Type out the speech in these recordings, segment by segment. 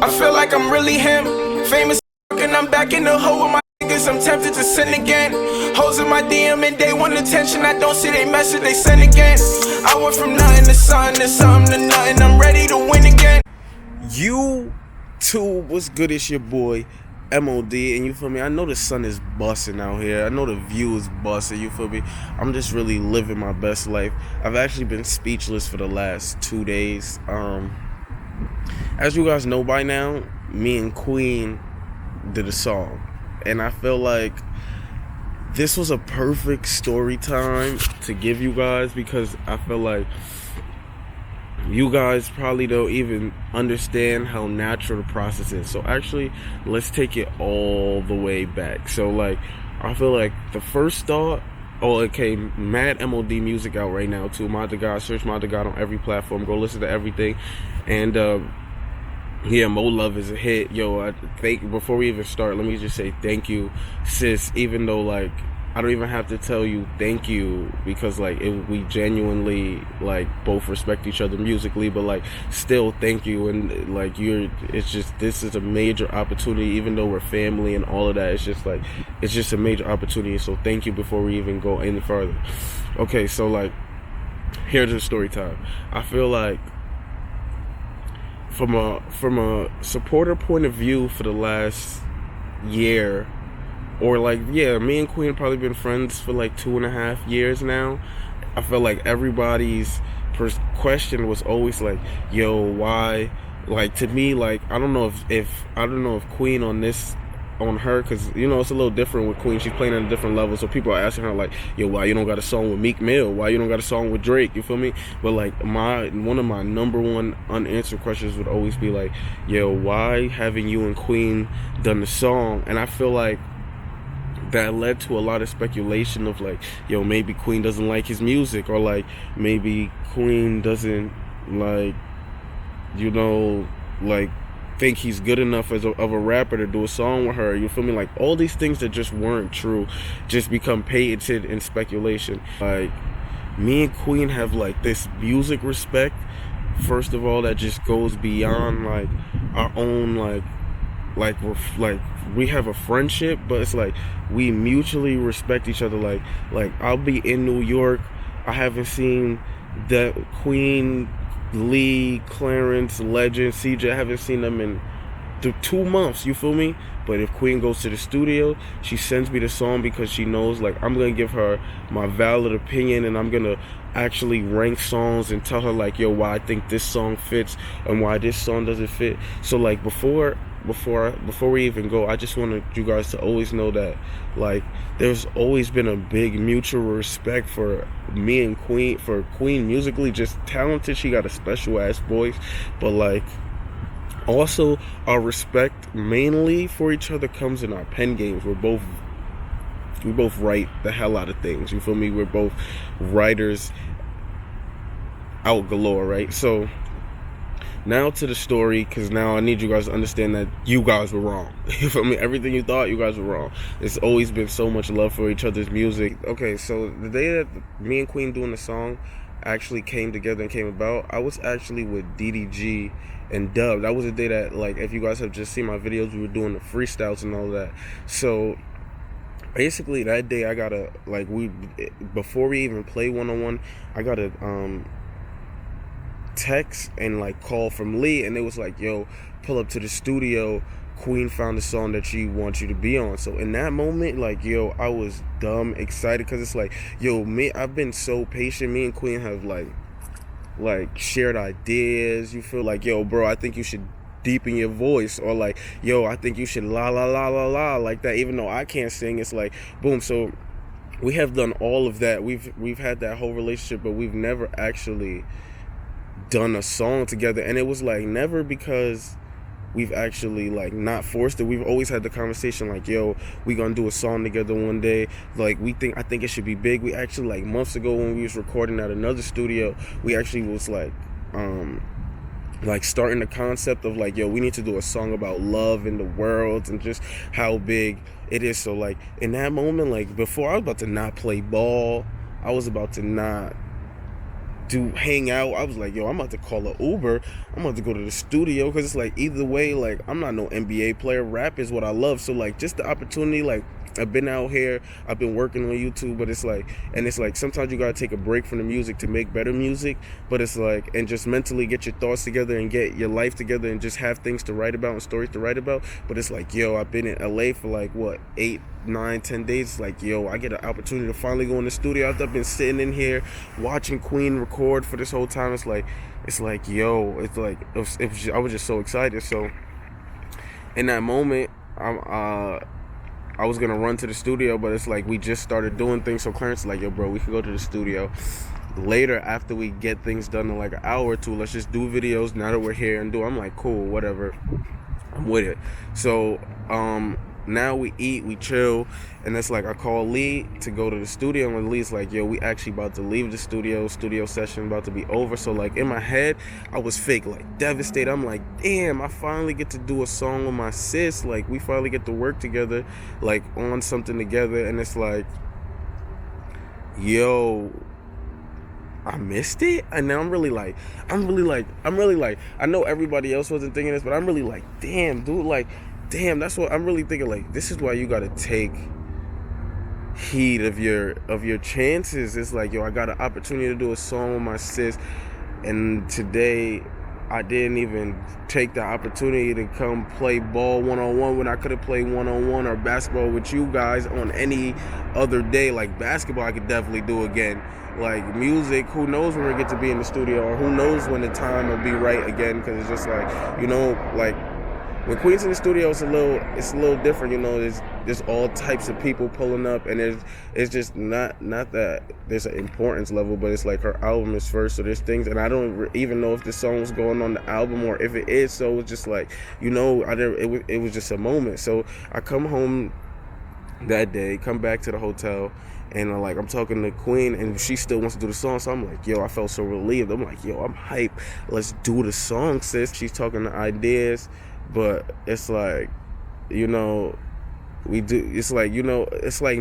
I feel like I'm really him. Famous and I'm back in the hole with my niggas. I'm tempted to sin again. Hoes in my DM and they want attention. I don't see they message, they send again. I went from nothing to something to something to nothing. I'm ready to win again. YouTube, what's good? It's your boy MOD, and you feel me? I know the sun is busting out here. I know the view is busting, you feel me? I'm just really living my best life. I've actually been speechless for the last 2 days. As you guys know by now, me and Queen did a song, and I feel like this was a perfect story time to give you guys, because I feel like you guys probably don't even understand how natural the process is. So actually, let's take it all the way back. So like, I feel like the first thought, okay, mad MOD music out right now too. Mod the God, search Mod the God on every platform. Go listen to everything. And yeah, Mo Love is a hit. Yo, I think before we even start, let me just say thank you, sis. Even though like I don't even have to tell you thank you, because like we genuinely like both respect each other musically, but like still thank you. And like it's just, this is a major opportunity, even though we're family and all of that. It's just like, it's just a major opportunity. So thank you before we even go any further. Okay, so like, here's the story time. I feel like from a supporter point of view for the last year, or like, yeah, me and Queen probably been friends for like 2.5 years now. I feel like everybody's first question was always like, yo, why? Like, to me, like, I don't know if Queen on her, because you know it's a little different with Queen. She's playing at a different level, so people are asking her like, yo, why you don't got a song with Meek Mill? Why you don't got a song with Drake? You feel me? But like, one of my number one unanswered questions would always be like, yo, why haven't you and Queen done the song? And I feel like that led to a lot of speculation of like, yo, maybe Queen doesn't like his music, or like maybe Queen doesn't like, you know, like think he's good enough of a rapper to do a song with her. You feel me? Like, all these things that just weren't true just become patented in speculation. Like, me and Queen have like this music respect, first of all, that just goes beyond like our own like we have a friendship, but it's like we mutually respect each other. Like I'll be in New York, I haven't seen the Queen, Lee, Clarence, Legend, CJ, I haven't seen them in 2 months, you feel me? But if Queen goes to the studio, she sends me the song because she knows like I'm gonna give her my valid opinion, and I'm gonna actually rank songs and tell her like, yo, why I think this song fits and why this song doesn't fit. So like, before we even go, I just wanted you guys to always know that like there's always been a big mutual respect for me and Queen, for Queen musically, just talented. She got a special ass voice, but like also our respect mainly for each other comes in our pen games. We both write the hell out of things, you feel me? We're both writers out galore, right? So now to the story, because now I need you guys to understand that you guys were wrong. You feel me? Everything you thought, you guys were wrong. It's always been so much love for each other's music. Okay, so the day that me and Queen doing the song actually came together and came about, I was actually with DDG and Dub. That was the day that, like, if you guys have just seen my videos, we were doing the freestyles and all that. So basically that day I got a, like, before we even play one-on-one, I got a text and like call from Lee, and it was like, yo, pull up to the studio, Queen found a song that she wants you to be on. So in that moment, like, yo, I was dumb excited, because it's like, yo, I've been so patient. Me and Queen have like shared ideas. You feel like, yo, bro, I think you should deepen your voice, or like, yo, I think you should la la la la la, like that, even though I can't sing. It's like, boom. So we have done all of that. We've had that whole relationship, but we've never actually done a song together. And it was like never because we've actually like not forced it. We've always had the conversation like, yo, we gonna do a song together one day. Like, I think it should be big. We actually, like, months ago when we was recording at another studio, we actually was like starting the concept of like, yo, we need to do a song about love in the world and just how big it is. So like in that moment, like before, I was about to not play ball, I was about to not do hang out. I was like, yo, I'm about to call an Uber. I'm about to go to the studio, because it's like either way, like I'm not no NBA player. Rap is what I love. So like just the opportunity, like I've been out here, I've been working on YouTube, but it's like sometimes you gotta take a break from the music to make better music. But it's like, and just mentally get your thoughts together and get your life together and just have things to write about and stories to write about. But it's like, yo, I've been in LA for like what, 8, 9, 10 days. It's like, yo, I get an opportunity to finally go in the studio after I've been sitting in here watching Queen record for this whole time. It's like, yo, it's like I was just so excited. So in that moment, I was gonna run to the studio, but it's like we just started doing things. So Clarence is like, yo, bro, we could go to the studio later after we get things done in like an hour or two. Let's just do videos now that we're here and do. I'm like, cool, whatever, I'm with it. So now we eat, we chill, and it's like I call Lee to go to the studio, and Lee's like, yo, we actually about to leave the studio session about to be over. So like in my head, I was fake like devastated. I'm like, damn, I finally get to do a song with my sis. Like we finally get to work together, like on something together. And it's like, yo, I missed it. And now I'm really like, I know everybody else wasn't thinking this, but I'm really like, damn, dude, like, damn, that's what I'm really thinking. Like, this is why you gotta take heed of your chances. It's like, yo, I got an opportunity to do a song with my sis, and today I didn't even take the opportunity to come play ball one-on-one when I could have played one-on-one or basketball with you guys on any other day. Like basketball, I could definitely do again. Like music, who knows when we get to be in the studio, or who knows when the time will be right again. Because it's just like, you know, like when Queen's in the studio, it's a little different. You know, there's all types of people pulling up, and it's just not that there's an importance level, but it's like her album is first. So there's things, and I don't even know if the song was going on the album or if it is. So it's just like, you know, it was just a moment. So I come home that day, come back to the hotel, and I'm talking to Queen, and she still wants to do the song. So I'm like, yo, I felt so relieved. I'm like, yo, I'm hyped. Let's do the song, sis. She's talking the ideas, but it's like, you know, we do. It's like, you know, it's like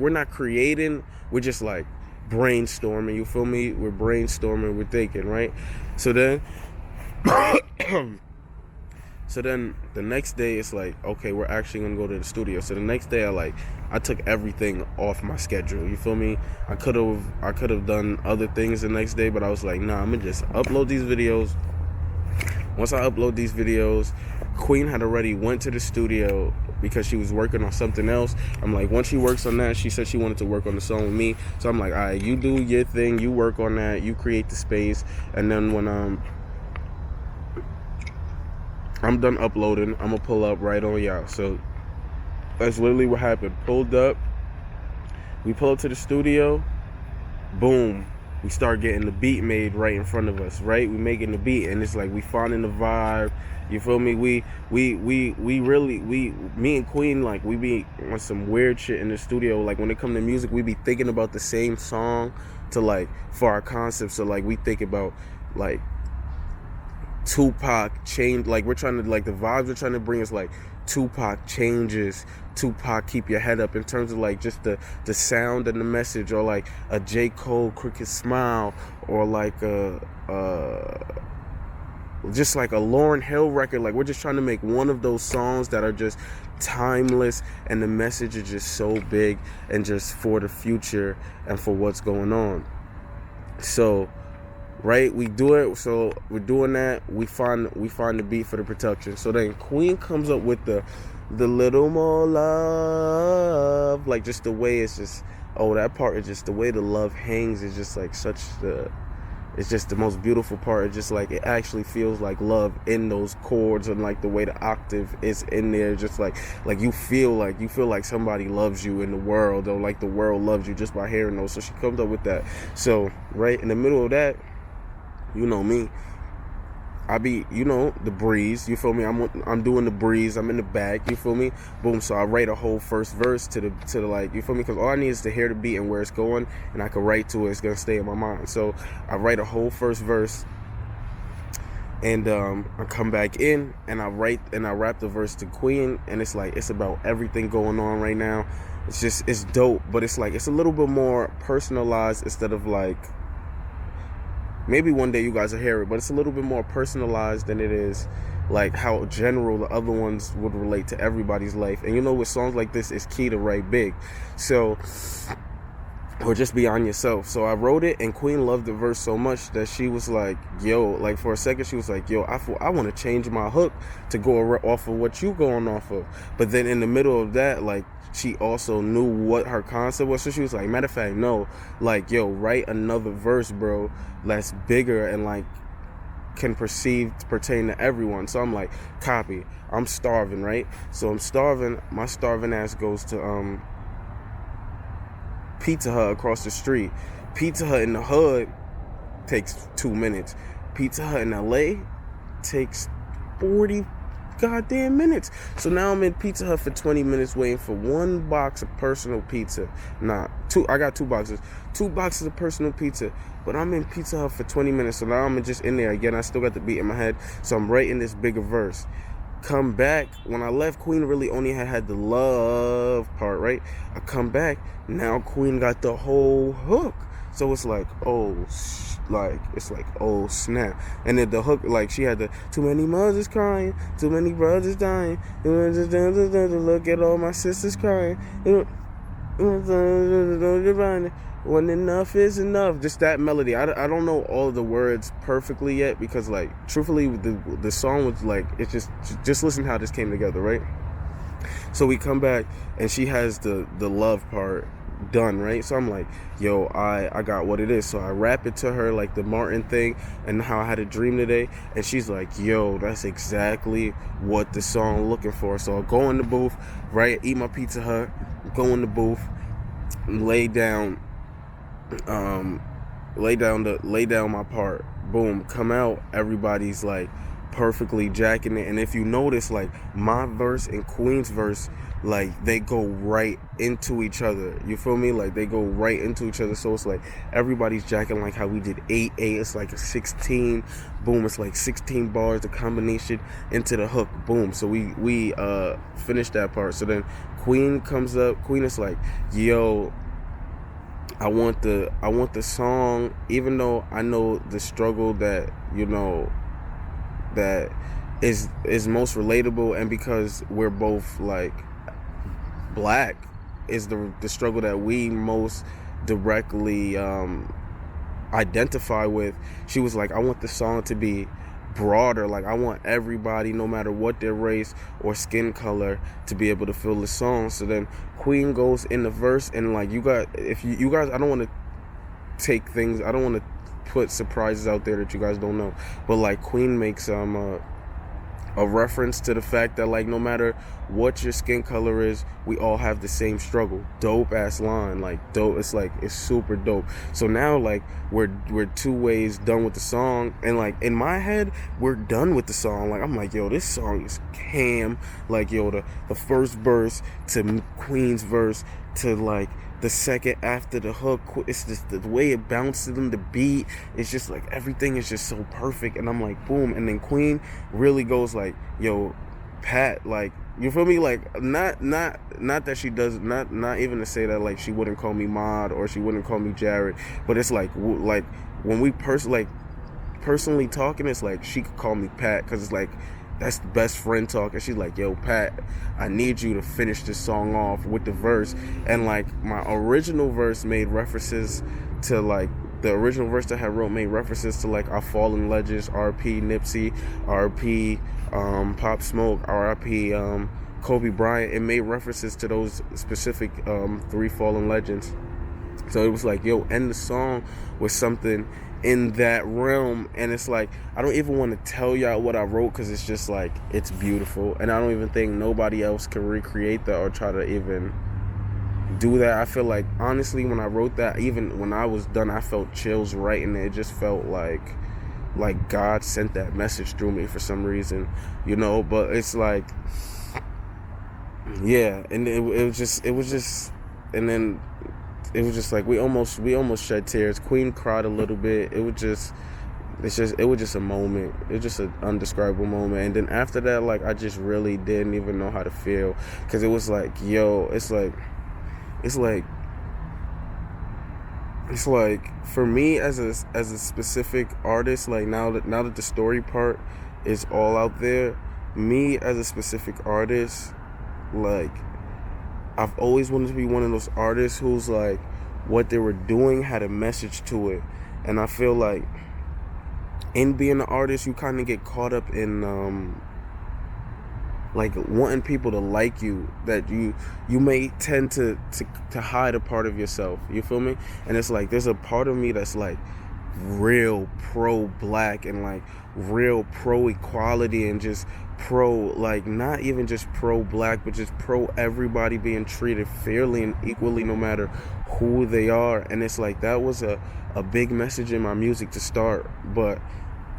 we're not creating. We're just like brainstorming. You feel me? We're brainstorming. We're thinking, right? So then. So then the next day it's like, okay, we're actually gonna go to the studio. So the next day I took everything off my schedule. You feel me? I could have done other things the next day, but I was like, nah, I'm gonna just upload these videos. Once I upload these videos, Queen had already went to the studio because she was working on something else. I'm like, once she works on that, she said she wanted to work on the song with me. So I'm like, all right, you do your thing, you work on that, you create the space, and then when I'm done uploading, I'm gonna pull up right on y'all. So that's literally what happened. Pulled up, we pull up to the studio, boom, we start getting the beat made right in front of us, right? We making the beat, and it's like we finding the vibe. You feel me? We really, me and Queen, like, we be on some weird shit in the studio. Like when it come to music, we be thinking about the same song to like for our concept. So like we think about like Tupac change, like we're trying to, like the vibes we're trying to bring is like Tupac changes, Tupac keep your head up, in terms of like just the sound and the message, or like a J. Cole Cricket Smile, or like just like a Lauryn Hill record. Like we're just trying to make one of those songs that are just timeless, and the message is just so big and just for the future and for what's going on. So right, we do it. So we're doing that. We find the beat for the production. So then Queen comes up with the little more love, like just the way it's just, oh, that part is just the way the love hangs is just like it's just the most beautiful part. It's just like it actually feels like love in those chords, and like the way the octave is in there, just like you feel like somebody loves you in the world, or like the world loves you just by hearing those. So she comes up with that. So right in the middle of that, you know me, I be, you know, the breeze, you feel me? I'm doing the breeze, I'm in the back, you feel me? Boom. So I write a whole first verse to the like, you feel me? Because all I need is to hear the beat and where it's going, and I can write to it. It's gonna stay in my mind. So I write a whole first verse, and I come back in and I rap the verse to Queen, and it's like, it's about everything going on right now. It's dope, but it's like, it's a little bit more personalized, instead of like maybe one day you guys will hear it, but it's a little bit more personalized than it is like how general the other ones would relate to everybody's life. And you know, with songs like this, it's key to write big. So, or just be on yourself. So I wrote it, and Queen loved the verse so much that she was like, yo, like for a second she was like, yo, I want to change my hook to go off of what you going off of. But then in the middle of that, like, she also knew what her concept was, so she was like, matter of fact, no, like, yo, write another verse, bro, that's bigger and like can pertain to everyone. So I'm like, copy. I'm starving, right? So I'm starving. My starving ass goes to Pizza Hut across the street. Pizza Hut in the hood takes 2 minutes. Pizza Hut in LA takes 40 goddamn minutes. So now I'm in Pizza Hut for 20 minutes waiting for one box of personal pizza. Nah, two. I got 2 boxes. 2 boxes of personal pizza. But I'm in Pizza Hut for 20 minutes. So now I'm just in there again. I still got the beat in my head. So I'm writing this bigger verse. Come back. When I left, Queen really only had the love part, right? I come back. Now Queen got the whole hook. So it's like, oh snap. And then the hook, like, she had the too many mothers crying, too many brothers dying, look at all my sisters crying, when enough is enough. Just that melody. I don't know all the words perfectly yet, because like, truthfully, the song was like, it's just listen how this came together, right? So we come back, and she has the love part done, right? So I'm like, yo, I got what it is. So I rap it to her, like the Martin thing and how I had a dream today, and she's like, yo, that's exactly what the song looking for. So I'll go in the booth, right, eat my Pizza Hut, go in the booth, lay down my part, boom, come out, everybody's like perfectly jacking it. And if you notice, like, my verse and Queen's verse, like, they go right into each other, you feel me? Like, they go right into each other. So it's like everybody's jacking, like how we did 8-8, it's like a 16, boom, it's like 16 bars, the combination into the hook, boom. So we finished that part. So then Queen comes up. Queen is like, yo, I want the song, even though I know the struggle that, you know, that is most relatable, and because we're both like black, is the struggle that we most directly identify with. She was like, I want the song to be broader. Like, I want everybody, no matter what their race or skin color, to be able to feel the song. So then Queen goes in the verse, and like, you guys, I don't want to take things, I don't want to put surprises out there that you guys don't know, but like, Queen makes a reference to the fact that, like, no matter what your skin color is, we all have the same struggle. Dope ass line, like, dope. It's like, it's super dope. So now, like, we're 2 ways done with the song, and like, in my head, we're done with the song. Like, I'm like, yo, this song is cam. Like, yo, the first verse to Queen's verse to like the second after the hook, it's just the way it bounces in the beat. It's just like, everything is just so perfect, and I'm like, boom. And then Queen really goes like, yo, Pat, like, you feel me? Like, not that she does, not even to say that like she wouldn't call me Mod or she wouldn't call me Jared, but it's like when we personally talking, it's like she could call me Pat, because it's like, that's the best friend talk. And she's like, yo, Pat, I need you to finish this song off with the verse. And like, my original verse made references to like, the original verse that I wrote made references to like our fallen legends, RP Nipsey, RP Pop Smoke, RP Kobe Bryant. It made references to those specific 3 fallen legends. So it was like, yo, end the song with something in that realm. And it's like, I don't even want to tell y'all what I wrote, because it's just like, it's beautiful, and I don't even think nobody else can recreate that or try to even do that. I feel like, honestly, when I wrote that, even when I was done, I felt chills writing it. It just felt like God sent that message through me for some reason, you know. But it's like, yeah, and it was just and then it was just like, we almost shed tears. Queen cried a little bit. It was just a moment. It was just an undescribable moment. And then after that, like, I just really didn't even know how to feel, because it was like, yo, it's like it's like for me as a specific artist, like now that the story part is all out there, me as a specific artist, like I've always wanted to be one of those artists who's like what they were doing had a message to it. And I feel like in being an artist, you kind of get caught up in like wanting people to like you, that you may tend to hide a part of yourself, you feel me? And it's like there's a part of me that's like real pro black and like real pro equality and just pro, like not even just pro black, but just pro everybody being treated fairly and equally no matter who they are. And it's like that was a big message in my music to start, but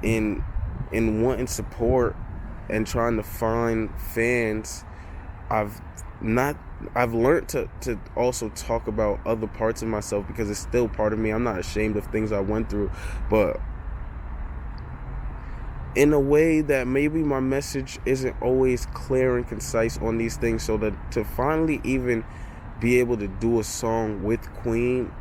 in wanting support and trying to find fans, I've learned to also talk about other parts of myself because it's still part of me. I'm not ashamed of things I went through, but in a way that maybe my message isn't always clear and concise on these things. So that to finally even be able to do a song with Queen,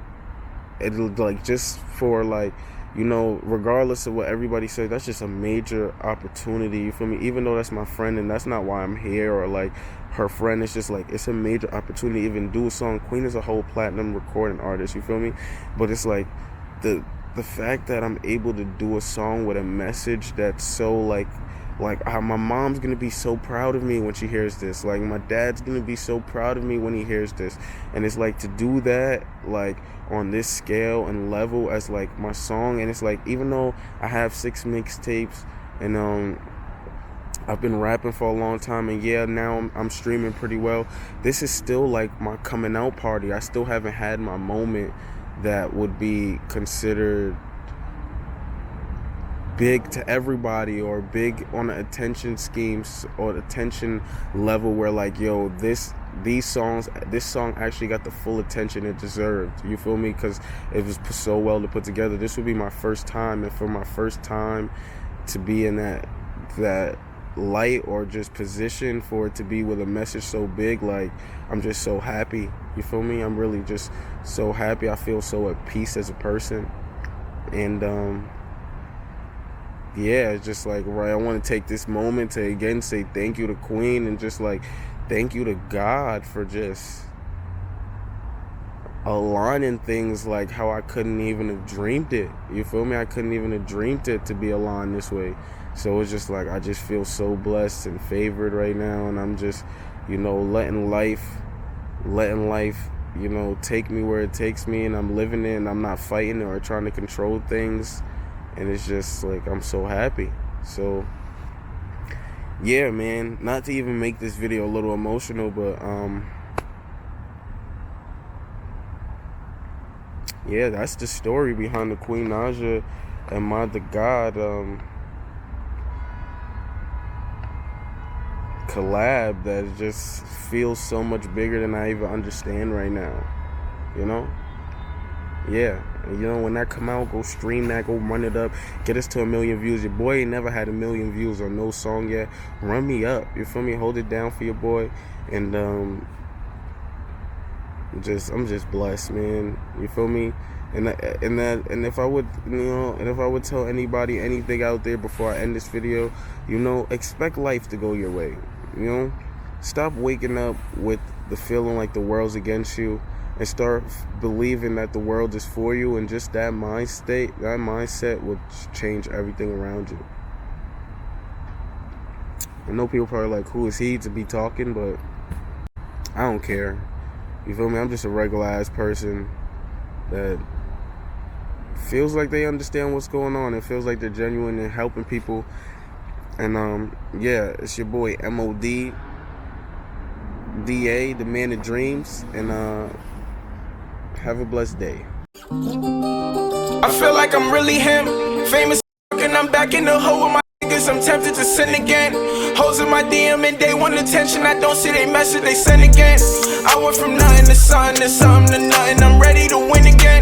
it'll like just for like, you know, regardless of what everybody says, that's just a major opportunity, you feel me? Even though that's my friend and that's not why I'm here, or like her friend, it's just like it's a major opportunity to even do a song. Queen is a whole platinum recording artist, you feel me? But it's like the fact that I'm able to do a song with a message that's so like my mom's gonna be so proud of me when she hears this, like my dad's gonna be so proud of me when he hears this. And it's like to do that like on this scale and level as like my song. And it's like even though I have 6 mixtapes and I've been rapping for a long time, and yeah, now I'm streaming pretty well, this is still like my coming out party. I still haven't had my moment that would be considered big to everybody or big on the attention schemes or the attention level where like, yo, this song actually got the full attention it deserved, you feel me? Because it was so well to put together. This would be my first time, and for my first time to be in that light or just position for it to be with a message so big, like I'm just so happy, you feel me? I'm really just so happy. I feel so at peace as a person. And yeah, it's just like, right, I want to take this moment to again say thank you to Queen, and just like thank you to God for just aligning things like how I couldn't even have dreamed it, you feel me? I couldn't even have dreamed it to be aligned this way. So it's just like I just feel so blessed and favored right now, and I'm just, you know, letting life, you know, take me where it takes me, and I'm living it, and I'm not fighting or trying to control things. And it's just like I'm so happy. So yeah, man, not to even make this video a little emotional, but yeah, that's the story behind the Queen Naija and My the God collab that just feels so much bigger than I even understand right now, you know? Yeah, and you know, when that come out, go stream that, go run it up, get us to 1 million views. Your boy ain't never had 1 million views on no song yet. Run me up, you feel me? Hold it down for your boy. And I'm just blessed, man, you feel me? And if I would, you know, and if I would tell anybody anything out there before I end this video, you know, expect life to go your way, you know? Stop waking up with the feeling like the world's against you, and start believing that the world is for you. And just that mindset will change everything around you. I know people probably like, who is he to be talking? But I don't care, you feel me? I'm just a regular ass person that feels like they understand what's going on. It feels like they're genuine and helping people. And yeah, it's your boy MOD DA, the man of dreams. And have a blessed day. I feel like I'm really him, famous and I'm back in the hole with my niggas. I'm tempted to sin again. Hoes in my DM and they want attention. I don't see they message, they send again. I went from nothing to something to something to nothing. I'm ready to win again.